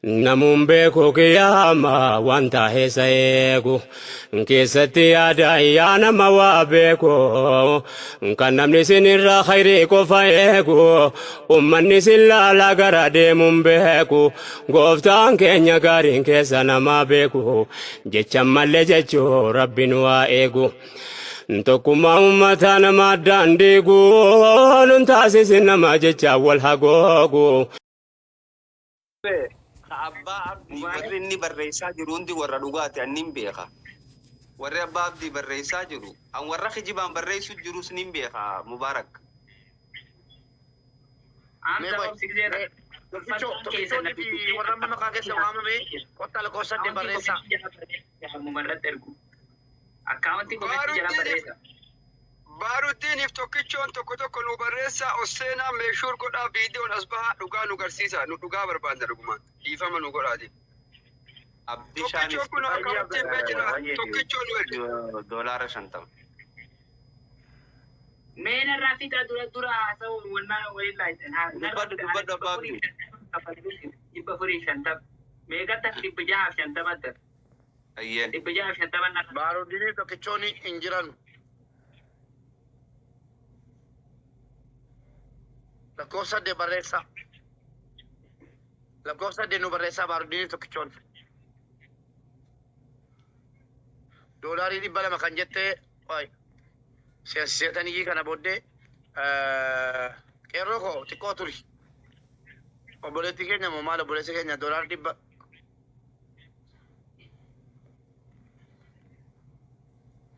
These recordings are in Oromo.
namun beeku kiyama wanta heessa eegu keessatti yaada yaa nama waa beeku kan namni sinirraa khayrii qofa eegu ummanni sin laala gara deemuun beeku gooftaan keenya gaariin keessa nama beeku jecha malee jechuu rabbiin waa eegu tokkummaa uummataa nama addaan diigu nun taasisi nama jecha wal hagoogu. Abbaa abdii warri inni barreessaa jiru hundi warra dhugaati annin beeka. Warri abbaa abdii barreessaa jiru an warra kijibaan barreessu jirus nin beeka Mubaarak. warra mana maqaa keessa waamame qotta lakkoofsadde barreessaa. Akkaawwantii komeetti jala barreessa. Baaruddiiniif tokkichoon tokko nu barreessa Osseenaa meeshuur godhaa viidiyoon as bahaa dhugaa nu garsiisa nu dhugaa barbaadna dhugumaan dhiifama nu godhaati. Tokkichoon kun akkaawwantiin beekina tokkichoon nu erge. $50. Meena irraa fixa dura haasa'uun wannaa waliin laayisen. Dubbadda baabdi. 450. Meeqatti 650. Ayyeen. 650. Baaruddiiniif tokkichoon hin jiran. lakkoofsadde barreessaa. lakkoofsadde nu barreessaa baaruddiiniif tokkichoon. doolaarii 200 kan jettee seetanii kana booddee qeerroo koo xiqqoo turi. obboleetti keenya moo maal obboleessi keenya doolaarii 100.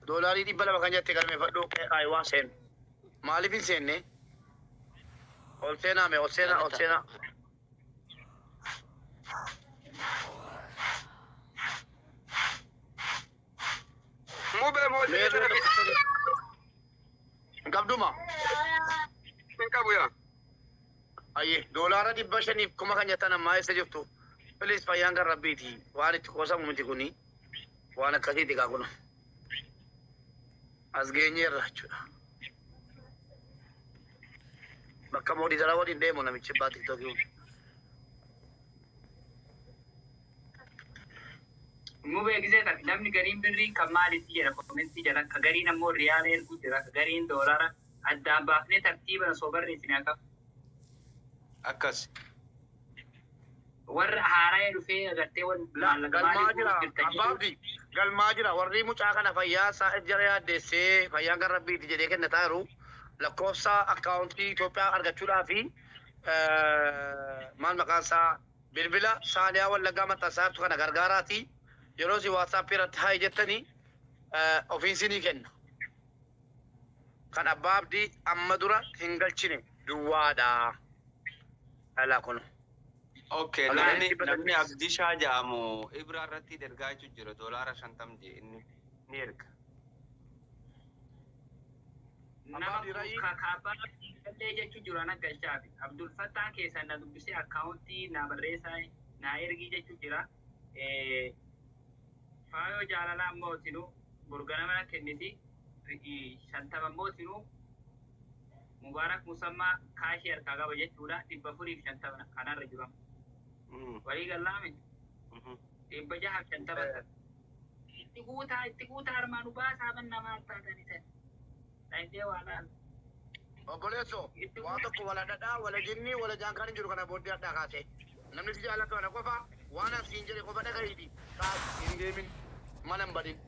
doolaarii 200 kan jettee galmeeffadhu waan seenu. maaliif hin seenne? ol seenaa mee ol seenaa. Mubee mootii qabduma. hin qabu yaa. Ayyee doolaara 500 kuma kan jettan ammaa eessa jirtu? Please fayyaan kan rabbiiti. waan itti qoosamu miti kuni waan akkasiiti kaa kun as geenyeerra jechuudha. bakka moodii dara waliin deemu namichi abbaa tiktokii. Mubee gisee namni gariin birrii kan maalitti jedha koomenti jala ka gariin ammoo riyaala erguu jira ka gariin doolara addaan baafnee tartiiba osoo barreessine akka Akkas. warra haaraa dhufee agartee galmaa jira abbaabdi galmaa jira warri mucaa kana fayyaa isaa jara yaaddeessee fayyaan kan rabbiiti jedhee kennataa jiru lakkoofsa akkaawuntii Itoophiyaa argachuudhaaf maal maqaan isaa bilbila saaliyaa wallaggaa maxxansaartu kana gargaaraati. yeroo si WhatsApp irratti haa jettanii ofiisinii kenna. kan abbaa abdii amma dura hin galchine duwwaadha. alaa kun. Okay, namni abdii shaa jedhamu Ibraa irratti ergaa jechuun jira $50 je inni ni erga. nama kaabaa illee jechuun jiru ana galchaafi Abdul Fattah keessa na dubbisee akkaawuntii na barreessaa na ergii jechuun jira. Faayoo jaalalaa mootinu burgana mana kenniti 50 mootinu Mubaarak Musammaa kaashii harkaa qaba jechuudha 450 kanarra jiru. walii gallaame 650 itti guutaa armaan baasaa ban namaa taatanii ta'e dhaydee waa laal. obboleesso waa tokko wala dhadhaa wala jinnii wala jaankaan jiru kana booddee addaa kaase namni si jaallatu kana qofa waan asiin jedhe qofa dhagahiiti hin deemin mana hin badin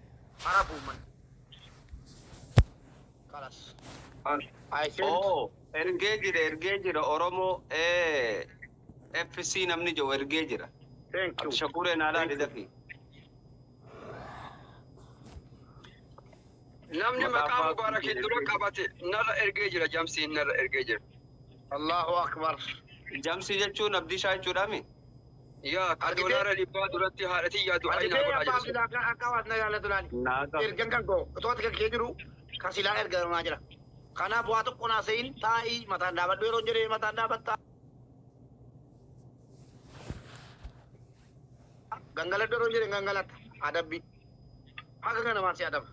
harafuu man kalas. Oh, ergee jira Oromoo FC namni jiru ergee jira. Thank you. Shakuree naalaa dhidafi. Namni maqaa Mubaarakiin dura qabate narra ergee jira jamsiin narra ergee jira. Allahu akbar. Jamsii jechuun abdii shaa jechuudhaami? Yaa ka doolaara 100 duratti haadhatii yaadu ayinaa godhaa jechuudha. Akka waan na yaallatu laali. Ergan kan koo otoo ati kan kee jiru kan silaa ergamaa jira. Kanaaf waa tokko naa se'in taa'ii mataan dhaabadhu yeroo jedhee mataan dhaabattaa. gangaladhu yeroo jedhee gangalatta adabbi. Haga kana maal si adaba?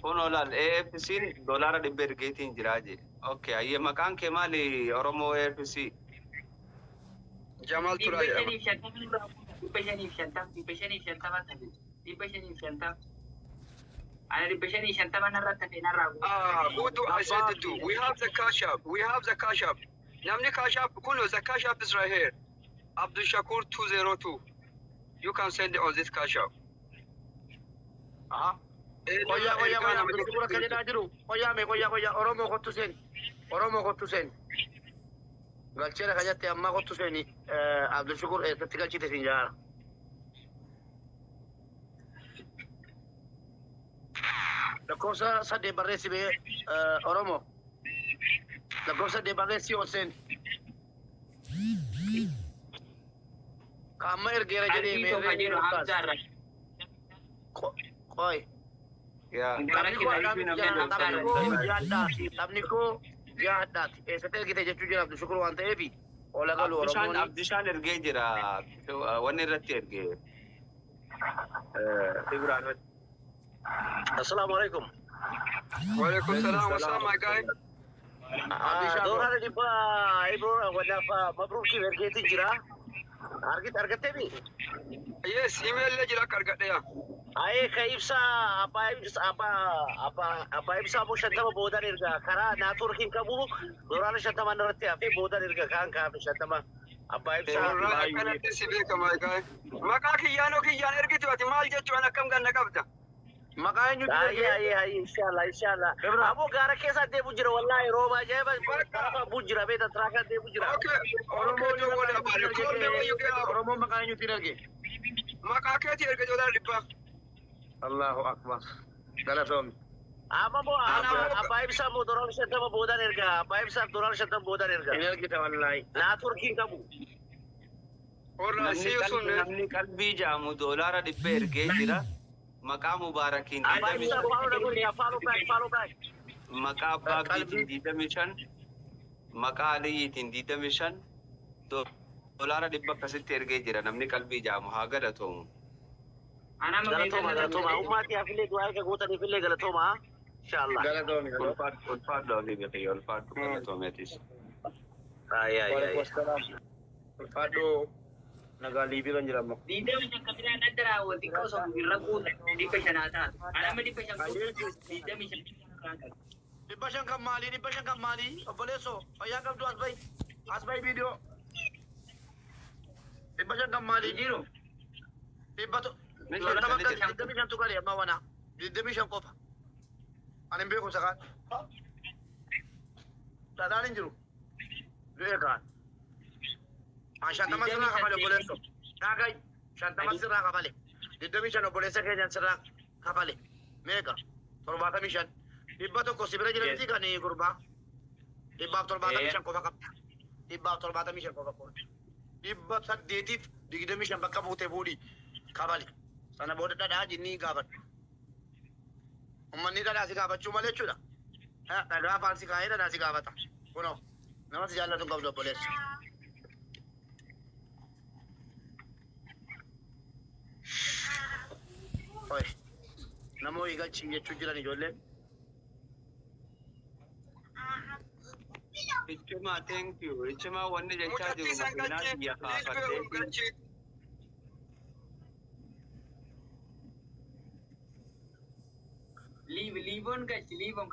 Kun olaal AFC'n $100 ergeetiin jiraa je. Okay, ayyee maqaan kee maali Oromoo AFC? Jamal Tura jedhama. Udu, I said it too. We have the cash app. We have the cash app. Namni cash app. Kuno, the cash app is right here. Abdul Shakur 202. You can send it on this cash app. Koya Abdul Shakur kajana jiru. Koya Oromo kottu sen. Galchera kajate amma kottu seni. Abdul Shakur tatika chite sinjara. Lakkoofsa saddeet barreessi bee Oromoo. Lakkoofsa saddeet barreessi Hussein. Kaamma ergeera jedhee meerree Qoy. Yeah. Taphni koo jaadhaati. Eessatti ergite jechuu jira Abdul Shakur waan ta'eefi ola galu Oromoon. Abdishaan ergee jira. Wanni irratti ergee. Ibraan irratti. Assalamu alaikum. Walaikum salam. What's up, my guy? Dora di ba ibu wala pa mabruk ki vergeti jira. Argate bi. Yes, email le jira kargadhe ya. Ay kaibsa apa ibsa mo shantama bodan irga kara na turkin kabu dora na shantama narate afi bodan irga kan ka shantama apa ibsa Kanatti si beeka, my guy. Maqaa kiyyaanoo kiyyaan ergitu ati maal jechuun akkam ganna qabda? Maqaa eenyutu ay inshallah abo gara kesa de bujira wallahi roba jeba bujira beta traka de bujira Oromoo maqaa eenyutu erge. Maqaa keeti erga joodaan dhibba. Allahu akbar. Galatoomni. ama mo apa ibsa mo dora na shantama bodan irga apa ibsa dora na shantama bodan irga Hin ergite wallahi. na turkin kabu Orra siyu sun namni qalbii jaamu doolaara dhibba ergee jira. Maqaa mubaarakiin apa ibsa follow back maqaa abbaa biitiin 25 maqaa aliyyiitiin 25 doolaara dhibba akkasitti ergee jira namni qalbii jaamu haa galatoomu. galatoma ummati afile du'a ka gota ni fille galatoma inshallah Galatoomni. Ulfaadhu olii biqilii ulfaadhu galatoomeetis. ay Ulfaadhoo nagaa liibii kan jedhamu. Dhibba shan kan maalii obboleessoo fayyaa qabdu as bahi viidiyoo. Dhibba shan kan maalii jiru. Digdami shan tuqalee amma wana. Digdami shan qofa. Ani hin beeku sakaan. Dhadhaan hin jiru. Du'ee kaan. Shantama sirraa kabale obboleessoo. Dhaagai shantama sirraa kabale. Digdami shan obboleessa keenyan sirraa kabale. Meeqa? 75. Dhibba tokko sibira jiranitti kan gurbaa. 175 qofa qabda. 175 qofa qabda. 800 25 bakka buutee fuudhi kabale. Sana booda dhadhaa jinnii gaafadhu. Uummanni dhadhaa si gaafachuu malee jechuudha. Dhagaa afaan si kaa'ee dhadhaa si gaafata. Kunoo nama si jaallatu hin qabdu obboleessa. Oi, namoo eegalchi jechuu jiran ijoolleen. Ichuma thank you. Ichuma wanni jechaa jiru makiinaa biyya kaafattee. Liivon ka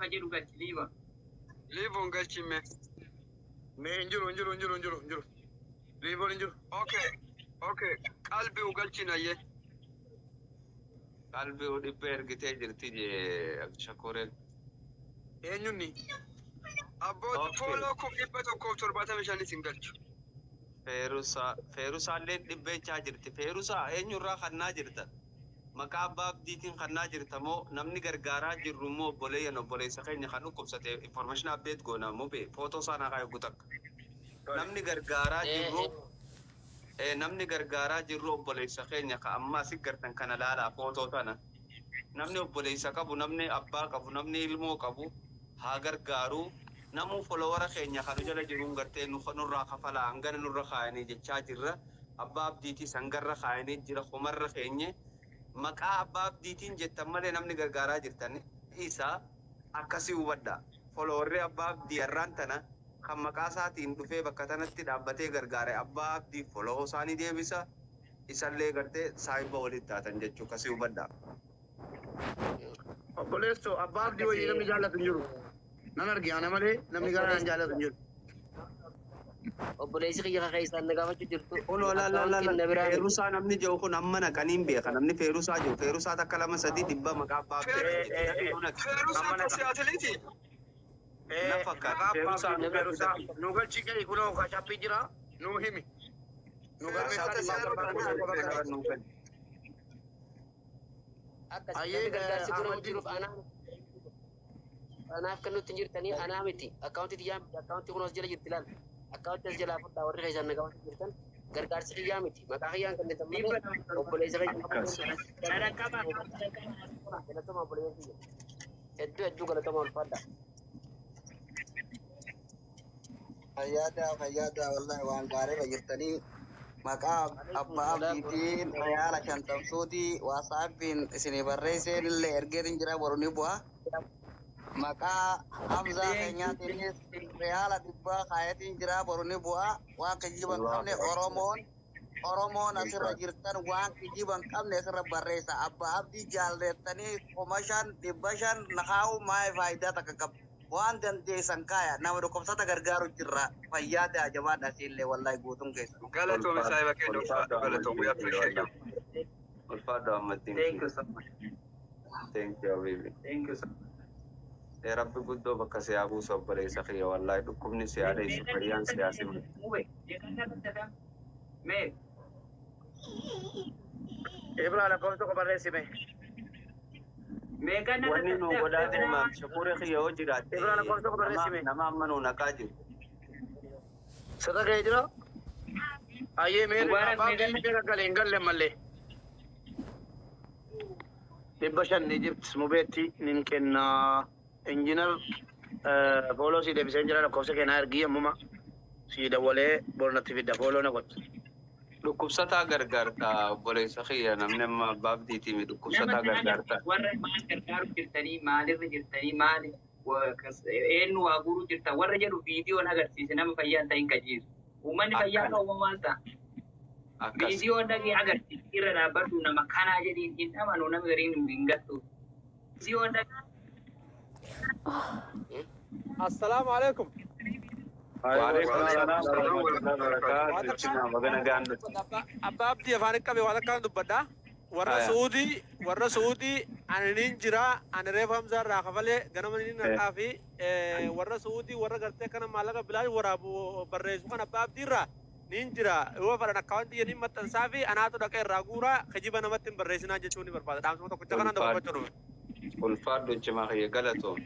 jedhu galchi liivon. Liivuun galchime. Mee hin jiru. Liivoon hin jiru. Okay. Qalbii galchinayyee. Qalbii dhibba ergitee jirti jee Abdishakuureen. Eenyunni? Abbooti fooloo kun 175 hin galchu. Feerusaallee dhibbechaa jirti. Feerusaa eenyurraa kannaa jirta? Maqaa abbaa abdiitiin kannaa jirta moo namni gargaaraa jirru moo obboleessa keenya kan dhukkubsate information update goona moo footoo isaanaa kaayuu takka. Namni gargaaraa jirru obboleessa keenya ka ammaa si gartan kana laalaa footoo sana. Namni obboleessa qabu, namni abbaa qabu, namni ilmoo qabu haa gargaaru. Namu followera keenya kan jala jiruun gartee nurraa kafalaa hangana nurra kaayanii jechaa jirra. Abbaa abdiitii sangarra kaayanii jira homarra keenya. Maqaa abbaa abdiitiin jettan malee namni gargaaraa jirtan isaa akkasii hubadha. Followerri abbaa abdii irraan tana kan maqaa isaatiin dhufee bakka tanatti dhaabbatee gargaare abbaa abdii foloo isaanii deebisa isallee gartee saahiba walitti taatan jechuu kasii hubadhaa. Obboleesso abbaa abdii wayii namni jaallatu hin jiru. Nan argina malee namni gara nan jaallatu hin jiru. obboleessi kiyya keessaan nagaafachuu jirtu. Feerusaa namni jiru kun amma naqaniin beeka namni feerusaa jiru feerusaa takka lama sadii dhibba maqaa abbaa Feerusaa tasiyaatiliiti. Nu galchi gadi kunoo kachappii jira nu himi. Akkasii gargaarsi kun jiruuf anaaf kan nuti jirtanii anaa miti akkaawuntii xiyyaa miti akkaawuntii kun as jala jirti laal akkaawuntii as jalaa fudhaa warri keessaan nagaafachuu jirtan gargaarsi xiyyaa miti maqaa xiyyaan kan netan malee obboleessa galatoma obboleessa hedduu galatoma ulfaadha. Fayyaada wallahi waan gaariirra jirtanii maqaa abbaa abdiitiin yaala shantamsuutii waasaappiin isinii barreesseen illee ergeetiin jira boruni bu'a. Maqaa Hamzaa keenyaatiinis yaala dhibbaa kaayatiin jira boruni bu'a. Waan kijiban qabne Oromoon asirra jirtan waan kijiban qabne asirra barreessa. Abbaa abdii jaallettanii 5,500 nakaa'u maal faayidaa takka qabu. Waan dandeessan kaaya nama dhukkubsata gargaaru jirra fayyaada jabaadha siillee wallahi guutuun keessa. Galatoom saahiba keenya ulfaadhu galatoom we appreciate you. Ulfaadhu ammattiin. Thank you so much. Thank you baby. Thank you so much. Rabbi guddoo bakka si haa buusu obboleessa kiyya wallahi dhukkubni si adeessu fayyaan siyaasi miti. Ibrahim lakkoofsa ko barreessime. Wanni nu godhaa dhimma shakuura kiyya yoo jiraatte nama amma nu naqaa jiru. Sirra ga'ee jira. Ayyee mee abbaa abdiin beeka galee hin galle mallee. 500 Egypt mubeetti nin kenna injiinar fooloo si deebisee jira lakkoofsa keenyaa ergii ammuma si dawalee bornatti fidda fooloo na godhu. Dhukkubsataa gargaarta obboleessa kiyya namni amma abbaa abdiitii mi dhukkubsataa gargaarta. Warra maal gargaaru jirtanii maalirra jirtanii maali eenyu waa guuruu jirta warra jedhu viidiyoon agarsiise nama fayyaan ta'in qajeelu. Uummanni fayyaa ta'uu maal ta'a? Viidiyoon dhagee agarsiise irra dhaabbatu nama kanaa jedhiin hin amanu nama gariin hin gattu. Viidiyoon dhagee. Assalamu alaikum. Abbaa abdii afaan qabe waan akkaan dubbadha. Warra Suudii ani nin jira ani reefa Hamzaa irraa kafalee ganama nin naqaa fi warra Suudii warra gartee kana maallaqa bilaal waraabu barreessu kan abbaa abdii irraa nin jira yoo fadhan akkaawuntii jedhin maxxansaa fi anaatu dhaqee irraa guuraa kijiba namatti hin barreessinaa jechuun ni barbaada. Dhaamsuma tokkicha kanaan dabarfachuu dhufe. Ulfaadhu cimaa kiyya galatoom.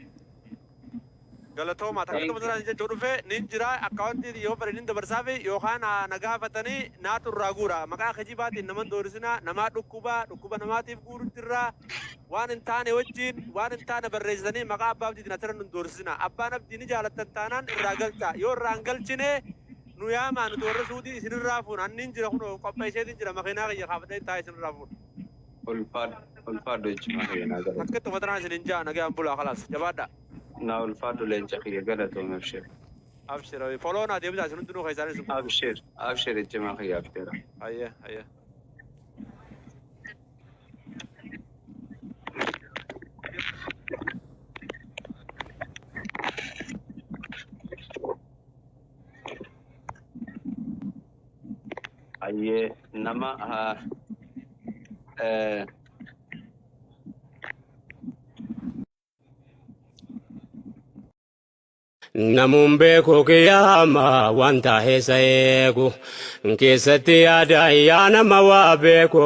Galatooma takka masaraa jechuun dhufe nin jira akkaawuntii yoo fadhan hin dabarsaa fi yookaan nagaafatanii naatu irraa guura maqaa kijibaatiin naman doorisina namaa dhukkuba namaatiif guuruutirraa waan hin taane wajjin waan hin taane barreessanii maqaa abbaa abdiitiin asirra nun doorisina abbaan abdiin jaalattan taanaan irraa galcha yoo irraa hin galchine nu yaamaa nuti warra Suudii isinirraa fuun annin jira kun qopheesseetiin jira makiinaa kiyya kaafatee taa'e isinirraa fuun. Ulfaadhu cimaa kiyya naa galatoom. Akka itti fatanaan isin hin jaa nagaan bulaa khalaas jabaadha. Na ulfaadhu leenca kiyya galatoom abshir. Abshir foloo naa deebisaa isin hundinuu keessaanis. Abshir cimaa kiyya abshira. Ayyee. Ayyee nama Namuun beeku kiyyaama wanta heessa eegu keessatti yaada yaa nama waa beeku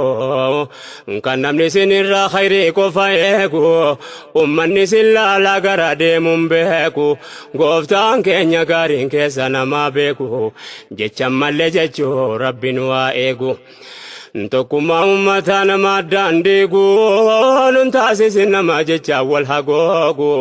kan namni sinirraa khayrii qofa eegu ummanni sin laala gara deemuun beeku gooftaan keenya gaariin keessa nama beeku jecha malee jechuu rabbiin waa eegu. Tokkummaa uummataa nama addaan diigu nun taasisin nama jecha wal hagoogu.